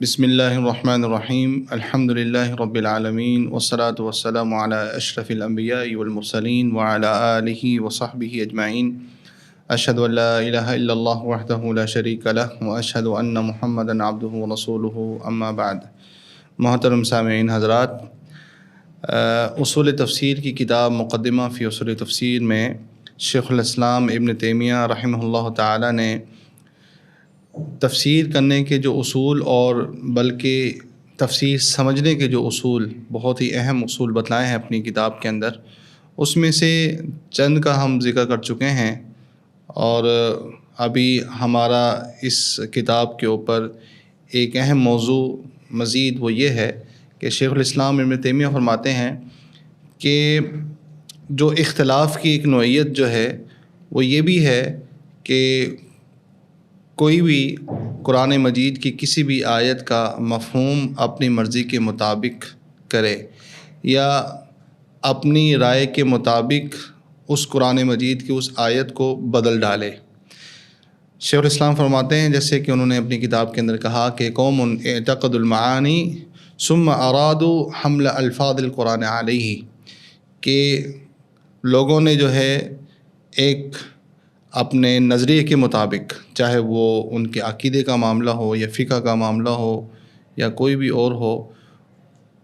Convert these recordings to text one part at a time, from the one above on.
بسم اللہ الرحمن الرحیم الحمد للہ رب العالمین والصلاة والسلام علی اشرف الانبیاء والمرسلین وعلی آلہ وصحبہ اجمعین اشہد ان لا الہ الا اللہ وحدہ لا شریک لہ واشہد ان محمدا عبدہ ورسولہ اما بعد۔ محترم سامعین حضرات، اصول تفسیر کی کتاب مقدمہ فی اصول تفسیر میں شیخ الاسلام ابن تیمیہ رحمہ اللہ تعالی نے تفسیر کرنے کے جو اصول اور بلکہ تفسیر سمجھنے کے جو اصول بہت ہی اہم اصول بتلائے ہیں اپنی کتاب کے اندر، اس میں سے چند کا ہم ذکر کر چکے ہیں، اور ابھی ہمارا اس کتاب کے اوپر ایک اہم موضوع مزید وہ یہ ہے کہ شیخ الاسلام ابن تیمیہ فرماتے ہیں کہ جو اختلاف کی ایک نوعیت جو ہے وہ یہ بھی ہے کہ کوئی بھی قرآن مجید کی کسی بھی آیت کا مفہوم اپنی مرضی کے مطابق کرے یا اپنی رائے کے مطابق اس قرآن مجید کی اس آیت کو بدل ڈالے۔ شیخ الاسلام فرماتے ہیں، جیسے کہ انہوں نے اپنی کتاب کے اندر کہا کہ قوم اعتقد المعانی ثم ارادوا حمل الفاظ القرآن علیہ، کہ لوگوں نے جو ہے ایک اپنے نظریے کے مطابق، چاہے وہ ان کے عقیدے کا معاملہ ہو یا فقہ کا معاملہ ہو یا کوئی بھی اور ہو،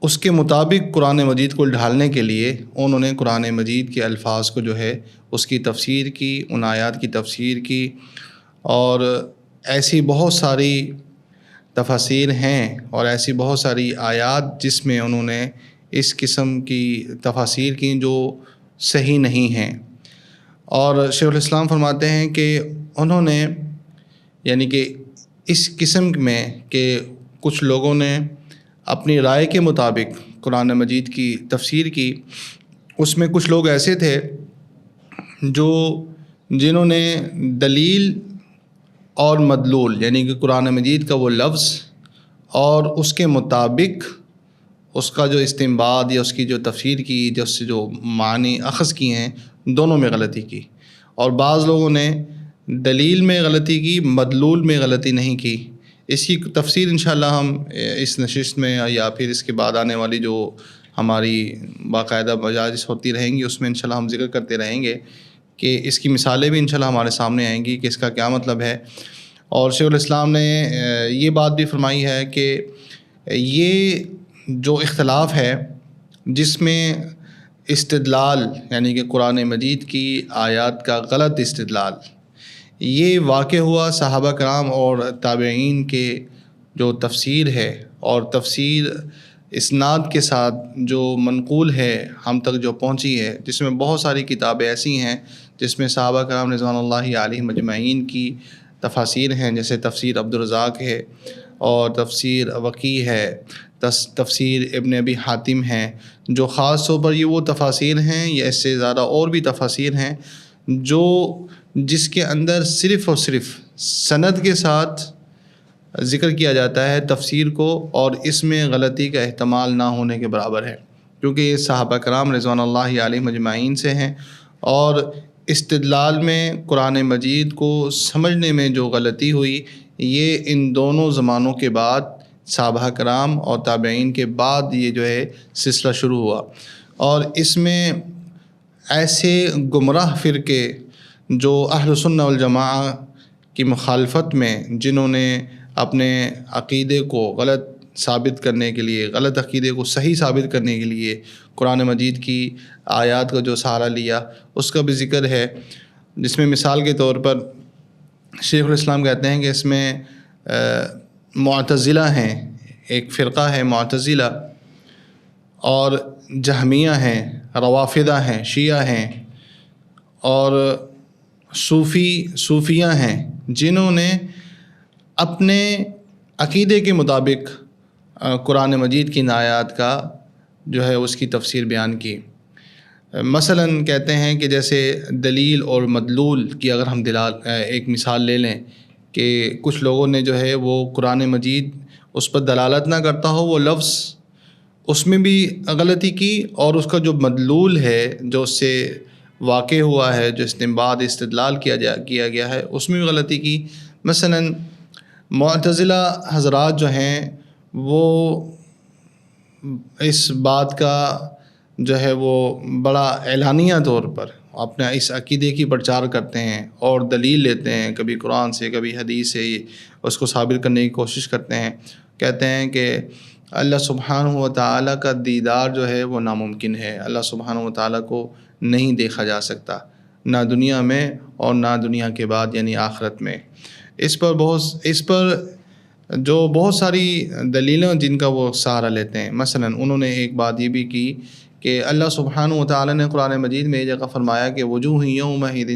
اس کے مطابق قرآن مجید کو ڈھالنے کے لیے انہوں نے قرآن مجید کے الفاظ کو جو ہے اس کی تفسیر کی، ان آیات کی تفسیر کی، اور ایسی بہت ساری تفاسیر ہیں اور ایسی بہت ساری آیات جس میں انہوں نے اس قسم کی تفاسیر کی جو صحیح نہیں ہیں۔ اور شیخ الاسلام فرماتے ہیں کہ انہوں نے یعنی کہ اس قسم میں کہ کچھ لوگوں نے اپنی رائے کے مطابق قرآن مجید کی تفسیر کی، اس میں کچھ لوگ ایسے تھے جنہوں نے دلیل اور مدلول یعنی کہ قرآن مجید کا وہ لفظ اور اس کے مطابق اس کا جو استنباط یا اس کی جو تفسیر کی، جو اس سے جو معنی اخذ کیے ہیں، دونوں میں غلطی کی، اور بعض لوگوں نے دلیل میں غلطی کی، مدلول میں غلطی نہیں کی۔ اس کی تفسیر انشاءاللہ ہم اس نشست میں یا پھر اس کے بعد آنے والی جو ہماری باقاعدہ مجالس ہوتی رہیں گی اس میں انشاءاللہ ہم ذکر کرتے رہیں گے کہ اس کی مثالیں بھی انشاءاللہ ہمارے سامنے آئیں گی کہ اس کا کیا مطلب ہے۔ اور شیخ الاسلام نے یہ بات بھی فرمائی ہے کہ یہ جو اختلاف ہے جس میں استدلال یعنی کہ قرآن مجید کی آیات کا غلط استدلال، یہ واقع ہوا صحابہ کرام اور تابعین کے جو تفسیر ہے اور تفسیر اسناد کے ساتھ جو منقول ہے ہم تک جو پہنچی ہے، جس میں بہت ساری کتابیں ایسی ہیں جس میں صحابہ کرام رضوان اللہ علیہم اجمعین کی تفاسیر ہیں، جیسے تفسیر عبدالرزاق ہے اور تفسیر وقی ہے، تفسیر ابن ابی حاتم ہیں، جو خاص طور پر یہ وہ تفاسیر ہیں یا اس سے زیادہ اور بھی تفاسیر ہیں جس کے اندر صرف اور صرف سند کے ساتھ ذکر کیا جاتا ہے تفسیر کو، اور اس میں غلطی کا احتمال نہ ہونے کے برابر ہے، کیونکہ یہ صحابہ کرام رضوان اللہ علیہم اجمعین سے ہیں، اور استدلال میں قرآن مجید کو سمجھنے میں جو غلطی ہوئی یہ ان دونوں زمانوں کے بعد صحابہ کرام اور تابعین کے بعد یہ جو ہے سلسلہ شروع ہوا، اور اس میں ایسے گمراہ فرقے جو اہل سنہ والجماعہ کی مخالفت میں، جنہوں نے اپنے عقیدے کو غلط ثابت کرنے کے لیے، غلط عقیدے کو صحیح ثابت کرنے کے لیے قرآن مجید کی آیات کا جو سہارا لیا، اس کا بھی ذکر ہے، جس میں مثال کے طور پر شیخ الاسلام کہتے ہیں کہ اس میں معتزلہ ہیں، ایک فرقہ ہے معتزلہ، اور جہمیہ ہیں، روافدہ ہیں، شیعہ ہیں، اور صوفیہ ہیں، جنہوں نے اپنے عقیدے کے مطابق قرآن مجید کی آیات کا جو ہے اس کی تفسیر بیان کی۔ مثلاً کہتے ہیں کہ جیسے دلیل اور مدلول کی اگر ہم ایک مثال لے لیں کہ کچھ لوگوں نے جو ہے وہ قرآن مجید اس پر دلالت نہ کرتا ہو وہ لفظ، اس میں بھی غلطی کی، اور اس کا جو مدلول ہے جو اس سے واقع ہوا ہے، جو استنباط استدلال کیا گیا ہے، اس میں بھی غلطی کی۔ مثلاً معتزلہ حضرات جو ہیں وہ اس بات کا جو ہے وہ بڑا اعلانیہ طور پر اپنا اس عقیدے کی پرچار کرتے ہیں اور دلیل لیتے ہیں، کبھی قرآن سے کبھی حدیث سے اس کو ثابت کرنے کی کوشش کرتے ہیں. کہتے ہیں کہ اللہ سبحانہ و تعالیٰ کا دیدار جو ہے وہ ناممکن ہے، اللہ سبحانہ و تعالیٰ کو نہیں دیکھا جا سکتا، نہ دنیا میں اور نہ دنیا کے بعد یعنی آخرت میں. اس پر جو بہت ساری دلیلیں جن کا وہ سہارا لیتے ہیں. مثلا انہوں نے ایک بات یہ بھی کی کہ اللہ سبحانہ و تعالیٰ نے قرآن مجید میں ایک جگہ فرمایا کہ وجوہ یومئذ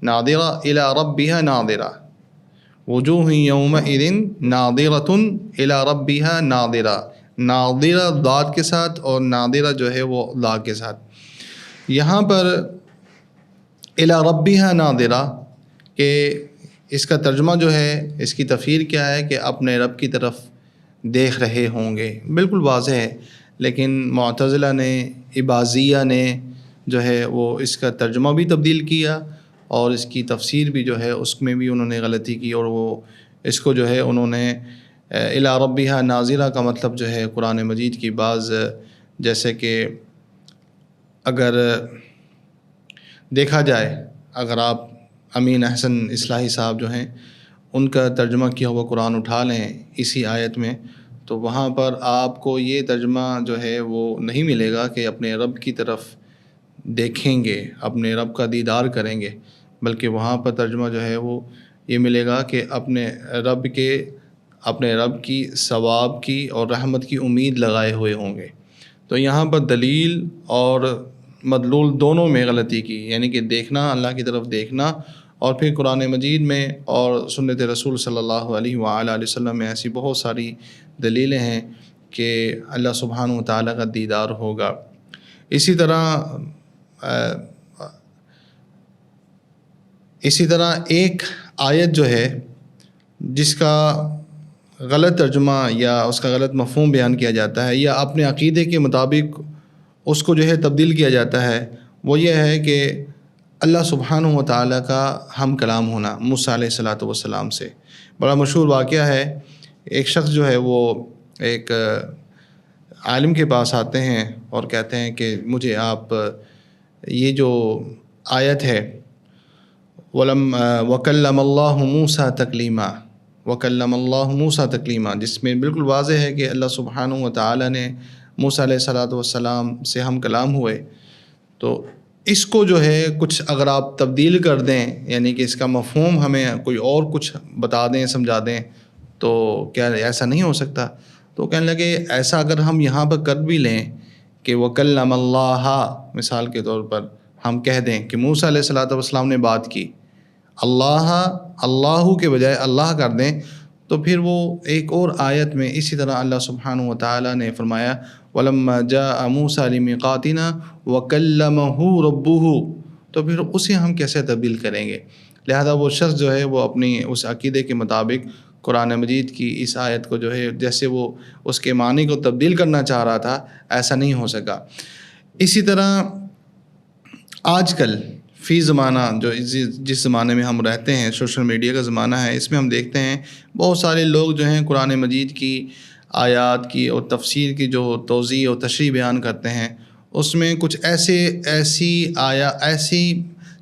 ناظرہ الی ربها ناظرہ، وجوہ یومئذ ناظرۃ الی ربها ناظرہ، ناظرہ ضاد کے ساتھ اور ناظرہ جو ہے وہ لا کے ساتھ. یہاں پر الی ربها ناظرہ کہ اس کا ترجمہ جو ہے، اس کی تفسیر کیا ہے کہ اپنے رب کی طرف دیکھ رہے ہوں گے. بالکل واضح ہے، لیکن معتزلہ نے، اباضیہ نے جو ہے وہ اس کا ترجمہ بھی تبدیل کیا اور اس کی تفسیر بھی جو ہے اس میں بھی انہوں نے غلطی کی، اور وہ اس کو جو ہے انہوں نے الی ربها ناظرہ کا مطلب جو ہے قرآن مجید کی بعض، جیسے کہ اگر دیکھا جائے، اگر آپ امین احسن اصلاحی صاحب جو ہیں ان کا ترجمہ کیا ہوا قرآن اٹھا لیں اسی آیت میں، تو وہاں پر آپ کو یہ ترجمہ جو ہے وہ نہیں ملے گا کہ اپنے رب کی طرف دیکھیں گے، اپنے رب کا دیدار کریں گے، بلکہ وہاں پر ترجمہ جو ہے وہ یہ ملے گا کہ اپنے رب کی ثواب کی اور رحمت کی امید لگائے ہوئے ہوں گے. تو یہاں پر دلیل اور مدلول دونوں میں غلطی کی، یعنی کہ دیکھنا، اللہ کی طرف دیکھنا، اور پھر قرآن مجید میں اور سنت رسول صلی اللہ علیہ وآلہ وسلم میں ایسی بہت ساری دلیلیں ہیں کہ اللہ سبحانہ و تعالیٰ کا دیدار ہوگا. اسی طرح ایک آیت جو ہے جس کا غلط ترجمہ یا اس کا غلط مفہوم بیان کیا جاتا ہے یا اپنے عقیدے کے مطابق اس کو جو ہے تبدیل کیا جاتا ہے، وہ یہ ہے کہ اللہ سبحانہ و تعالیٰ کا ہم کلام ہونا موسیٰ علیہ الصلاۃ والسلام سے. بڑا مشہور واقعہ ہے، ایک شخص جو ہے وہ ایک عالم کے پاس آتے ہیں اور کہتے ہیں کہ مجھے آپ یہ جو آیت ہے وَكَلَّمَ اللَّهُ مُوسَىٰ تَكْلِيمًا، وَكَلَّمَ اللَّهُ مُوسَىٰ تَكْلِيمًا، جس میں بالکل واضح ہے کہ اللہ سبحانہ و تعالیٰ نے موسیٰ علیہ الصلاۃ والسلام سے ہم کلام ہوئے. تو اس کو جو ہے کچھ اگر آپ تبدیل کر دیں، یعنی کہ اس کا مفہوم ہمیں کوئی اور کچھ بتا دیں، سمجھا دیں، تو کیا ایسا نہیں ہو سکتا؟ تو کہنے لگے ایسا اگر ہم یہاں پر کر بھی لیں کہ وَكَلَّمَ اللَّهَ، مثال کے طور پر ہم کہہ دیں کہ موسیٰ علیہ الصلاۃ والسلام نے بات کی، اللہ کے بجائے اللہ کر دیں، تو پھر وہ ایک اور آیت میں اسی طرح اللہ سبحانہ و تعالیٰ نے فرمایا وَلَمَّا جَاءَ مُوسَىٰ لِمِيقَاتِنَا وَكَلَّمَهُ رَبُّهُ، تو پھر اسے ہم کیسے تبدیل کریں گے؟ لہذا وہ شخص جو ہے وہ اپنی اس عقیدے کے مطابق قرآن مجید کی اس آیت کو جو ہے جیسے وہ اس کے معنی کو تبدیل کرنا چاہ رہا تھا، ایسا نہیں ہو سکا. اسی طرح آج کل فی زمانہ جو جس زمانے میں ہم رہتے ہیں، سوشل میڈیا کا زمانہ ہے، اس میں ہم دیکھتے ہیں بہت سارے لوگ جو ہیں قرآن مجید کی آیات کی اور تفسیر کی جو توضیح اور تشریح بیان کرتے ہیں، اس میں کچھ ایسی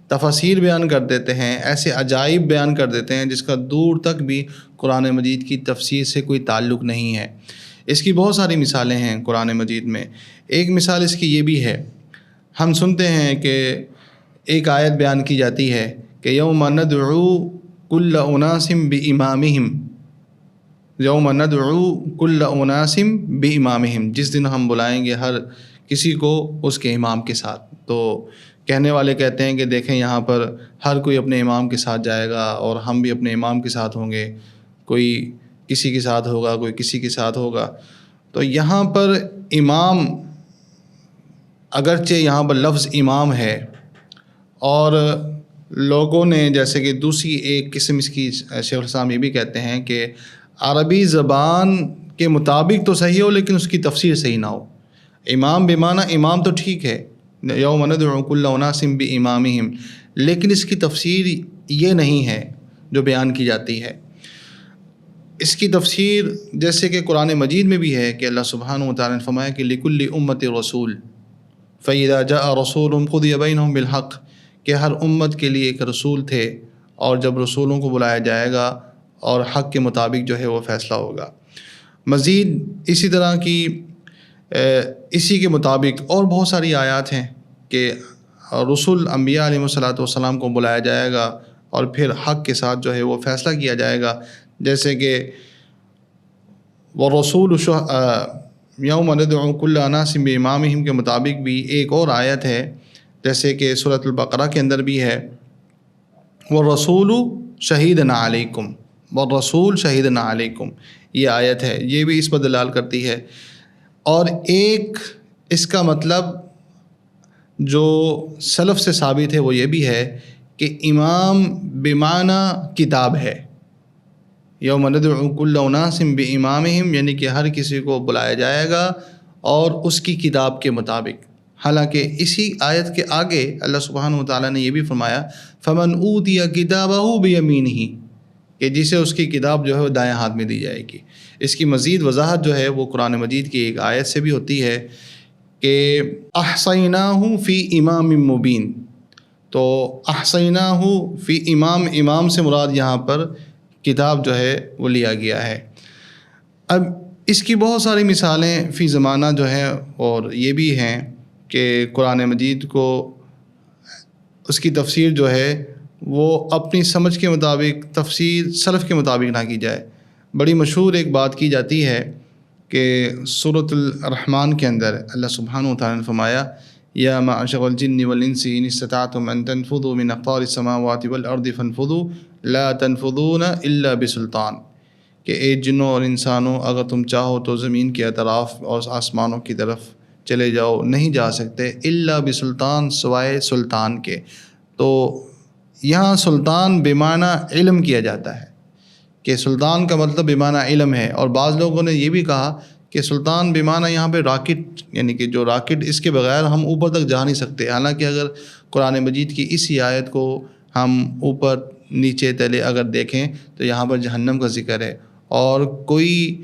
تفاسیر بیان کر دیتے ہیں، ایسے عجائب بیان کر دیتے ہیں جس کا دور تک بھی قرآن مجید کی تفسیر سے کوئی تعلق نہیں ہے. اس کی بہت ساری مثالیں ہیں قرآن مجید میں. ایک مثال اس کی یہ بھی ہے، ہم سنتے ہیں کہ ایک آیت بیان کی جاتی ہے کہ یوم ندعو کل اناس بامامہم، یوم ندعو کل اناس بامامہم، جس دن ہم بلائیں گے ہر کسی کو اس کے امام کے ساتھ. تو کہنے والے کہتے ہیں کہ دیکھیں یہاں پر ہر کوئی اپنے امام کے ساتھ جائے گا اور ہم بھی اپنے امام کے ساتھ ہوں گے، کوئی کسی کے ساتھ ہوگا، کوئی کسی کے ساتھ ہوگا. تو یہاں پر امام، اگرچہ یہاں پر لفظ امام ہے، اور لوگوں نے جیسے کہ دوسری ایک قسم اس کی شیخ الاسلام یہ بھی کہتے ہیں کہ عربی زبان کے مطابق تو صحیح ہو لیکن اس کی تفسیر صحیح نہ ہو. امام بمعنی امام تو ٹھیک ہے، یوم ندعو کل اناس بامامہم، لیکن اس کی تفسیر یہ نہیں ہے جو بیان کی جاتی ہے. اس کی تفسیر جیسے کہ قرآن مجید میں بھی ہے کہ اللہ سبحانہ و تعالیٰ نے فرمایا کہ لِكُلِّ أُمَّةٍ رَسُولٌ فَإِذَا جَاءَ رَسُولٌ قُضِيَ بَيْنَهُم بِالْحَقِّ، کہ ہر امت کے لیے ایک رسول تھے، اور جب رسولوں کو بلایا جائے گا اور حق کے مطابق جو ہے وہ فیصلہ ہوگا۔ مزید اسی طرح کی اسی کے مطابق اور بہت ساری آیات ہیں کہ رسول انبیاء علیہ الصلاۃ والسلام کو بلایا جائے گا اور پھر حق کے ساتھ جو ہے وہ فیصلہ کیا جائے گا، جیسے کہ وَالرَّسُولُ یوم ندعو کل اناس بامامہم کے مطابق بھی ایک اور آیت ہے، جیسے کہ سورۃ البقرہ کے اندر بھی ہے وَالرَّسُولُ شَهِيدٌ عَلَيْكُمْ، وَالرَّسُولُ شَهِيدٌ عَلَيْكُمْ، یہ آیت ہے، یہ بھی اس پر دلال کرتی ہے۔ اور ایک اس کا مطلب جو سلف سے ثابت ہے وہ یہ بھی ہے کہ امام بمعنی کتاب ہے، یوم ندعو کل اناس بامامہم، یعنی کہ ہر کسی کو بلایا جائے گا اور اس کی کتاب کے مطابق۔ حالانکہ اسی آیت کے آگے اللہ سبحانہ وتعالیٰ نے یہ بھی فرمایا فمن اوتی کتابہ بیمینہ، کہ جسے اس کی کتاب جو ہے وہ دائیں ہاتھ میں دی جائے گی۔ اس کی مزید وضاحت جو ہے وہ قرآن مجید کی ایک آیت سے بھی ہوتی ہے کہ احصیناہ فی امام مبین، تو احصیناہ فی امام سے مراد یہاں پر کتاب جو ہے وہ لیا گیا ہے۔ اب اس کی بہت ساری مثالیں فی زمانہ جو ہیں، اور یہ بھی ہیں کہ قرآن مجید کو اس کی تفسیر جو ہے وہ اپنی سمجھ کے مطابق، تفسیر سلف کے مطابق نہ کی جائے۔ بڑی مشہور ایک بات کی جاتی ہے کہ سورۃ الرحمن کے اندر اللہ سبحانہ وتعالیٰ نے فرمایا یا معشر الجن والانس ان استطعتم ان تنفذوا من اقطار السماوات والارض فانفذوا لا تنفذون الا بسلطان، کہ اے جنوں اور انسانوں اگر تم چاہو تو زمین کے اطراف اور آسمانوں کی طرف چلے جاؤ، نہیں جا سکتے الا بسلطان، سوائے سلطان کے۔ تو یہاں سلطان بمعنی علم کیا جاتا ہے کہ سلطان کا مطلب بمعنی علم ہے، اور بعض لوگوں نے یہ بھی کہا کہ سلطان بمعنی یہاں پہ راکٹ، یعنی کہ جو راکٹ اس کے بغیر ہم اوپر تک جا نہیں سکتے۔ حالانکہ اگر قرآن مجید کی اسی آیت کو ہم اوپر نیچے تلے اگر دیکھیں تو یہاں پر جہنم کا ذکر ہے، اور کوئی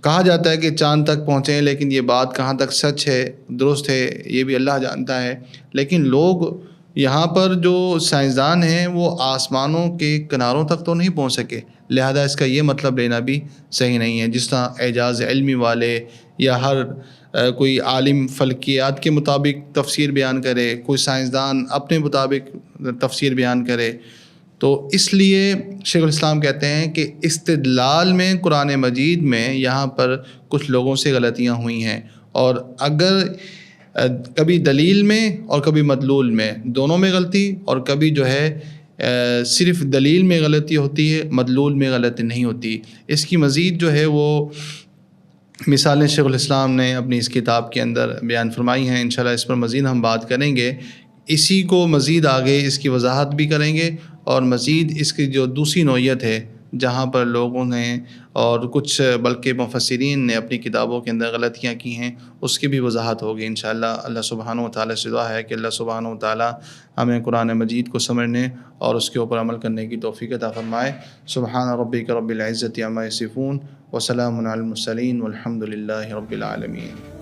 کہا جاتا ہے کہ چاند تک پہنچیں، لیکن یہ بات کہاں تک سچ ہے، درست ہے، یہ بھی اللہ جانتا ہے۔ لیکن لوگ یہاں پر جو سائنسدان ہیں وہ آسمانوں کے کناروں تک تو نہیں پہنچ سکے، لہذا اس کا یہ مطلب لینا بھی صحیح نہیں ہے۔ جس طرح اعجاز علمی والے یا ہر کوئی عالم فلکیات کے مطابق تفسیر بیان کرے، کوئی سائنسدان اپنے مطابق تفسیر بیان کرے، تو اس لیے شیخ الاسلام کہتے ہیں کہ استدلال میں قرآن مجید میں یہاں پر کچھ لوگوں سے غلطیاں ہوئی ہیں، اور اگر کبھی دلیل میں اور کبھی مدلول میں، دونوں میں غلطی، اور کبھی جو ہے صرف دلیل میں غلطی ہوتی ہے، مدلول میں غلطی نہیں ہوتی۔ اس کی مزید جو ہے وہ مثالیں شیخ الاسلام نے اپنی اس کتاب کے اندر بیان فرمائی ہیں۔ انشاءاللہ اس پر مزید ہم بات کریں گے، اسی کو مزید آگے اس کی وضاحت بھی کریں گے، اور مزید اس کی جو دوسری نوعیت ہے جہاں پر لوگوں نے اور کچھ بلکہ مفسرین نے اپنی کتابوں کے اندر غلطیاں کی ہیں، اس کی بھی وضاحت ہوگی انشاءاللہ۔ اللہ سبحانہ و تعالیٰ سے دعا ہے کہ اللہ سبحانہ و تعالیٰ ہمیں قرآن مجید کو سمجھنے اور اس کے اوپر عمل کرنے کی توفیق عطا فرمائے۔ سبحان ربک رب العزۃ عما یصفون وسلام علی المرسلین والحمد للہ رب العالمین۔